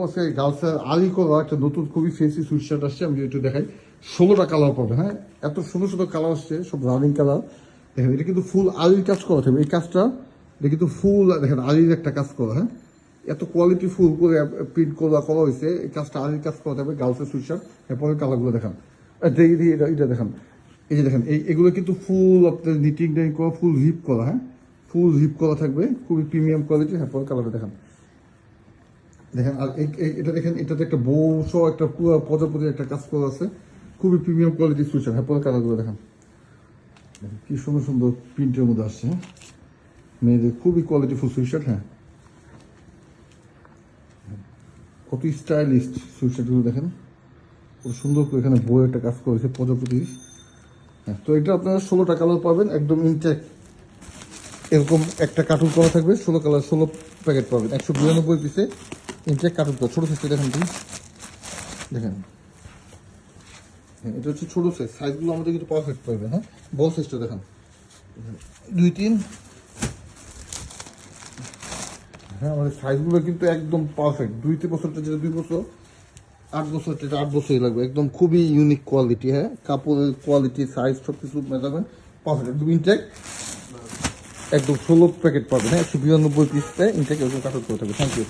আছে গার্লসের আলি করা একটা নতুন খুবই ফেন্সি সুইট শার্ট আসছে, আমি একটু দেখাই। 16টা কালার পাবে, হ্যাঁ, এত সুন্দর সুন্দর কালার আসছে, সব রানিং কালার। দেখেন এটা কিন্তু ফুল আলির কাজ করা থাকবে, এই কাজটা এটা কিন্তু ফুল দেখেন আলির একটা কাজ করা, হ্যাঁ, এত কোয়ালিটি ফুল করে প্রিন্ট করা হয়েছে। এই কাজটা আলির কাজ করা থাকবে, গার্লসের সুইট শার্ট। এরপরে কালারগুলো দেখান, এটা দেখান, এই যে দেখেন এগুলো কিন্তু ফুল আপনার নিটিং ডাইং করা, ফুল হিপ করা, হ্যাঁ, ফুল হিপ করা থাকবে, খুবই প্রিমিয়াম কোয়ালিটি। হ্যাঁ, পরে কালারটা দেখান, দেখেন। আর এটা দেখেন, এটাতে একটা বউ সহ একটা পুরো প্রজাপতির একটা কাজ করা আছে, খুবই প্রিমিয়াম কোয়ালিটি সুইচার। হ্যাঁ, পরে কালারগুলো দেখান, কি সুন্দর সুন্দর প্রিন্টের মধ্যে আসছে, হ্যাঁ, মেয়েদের খুবই কোয়ালিটিফুল সুইচার। হ্যাঁ, কত স্টাইলিস্ট সুইচারগুলো দেখেন, খুব সুন্দর করে এখানে বইয়ের একটা কাজ করেছে প্রজাপতির। হ্যাঁ, তো এটা আপনারা 16টা কালার পাবেন, একদম ইনটেক এরকম একটা কার্টুন করা থাকবে, 16 কালার 16 প্যাকেট পাবেন, 192 পিসে ইনটেক কার্টুন করা। ছোটো সাইজটা দেখেন প্লিজ, দেখেন। হ্যাঁ, এটা হচ্ছে ছোটো সাইজ, সাইজগুলো আমাদের কিন্তু পারফেক্ট পাবেন। হ্যাঁ, বড় সাইজটা দেখান, 2-3। হ্যাঁ, আমাদের সাইজগুলো কিন্তু একদম পারফেক্ট, 2 বছরটা যেটা 2 বছর, 8 বছরটা যেটা 8 বছরই লাগবে, একদম খুবই ইউনিক কোয়ালিটি। হ্যাঁ, কাপড়ের কোয়ালিটি, সাইজ সব কিছু মেটাবেন পারফেক্ট, একদম ইনটেক, একদম 16 প্যাকেট পাবেন। হ্যাঁ, 192 পিসটা ইনটেক এরকম কাপড় করে থাকবে। Thank you.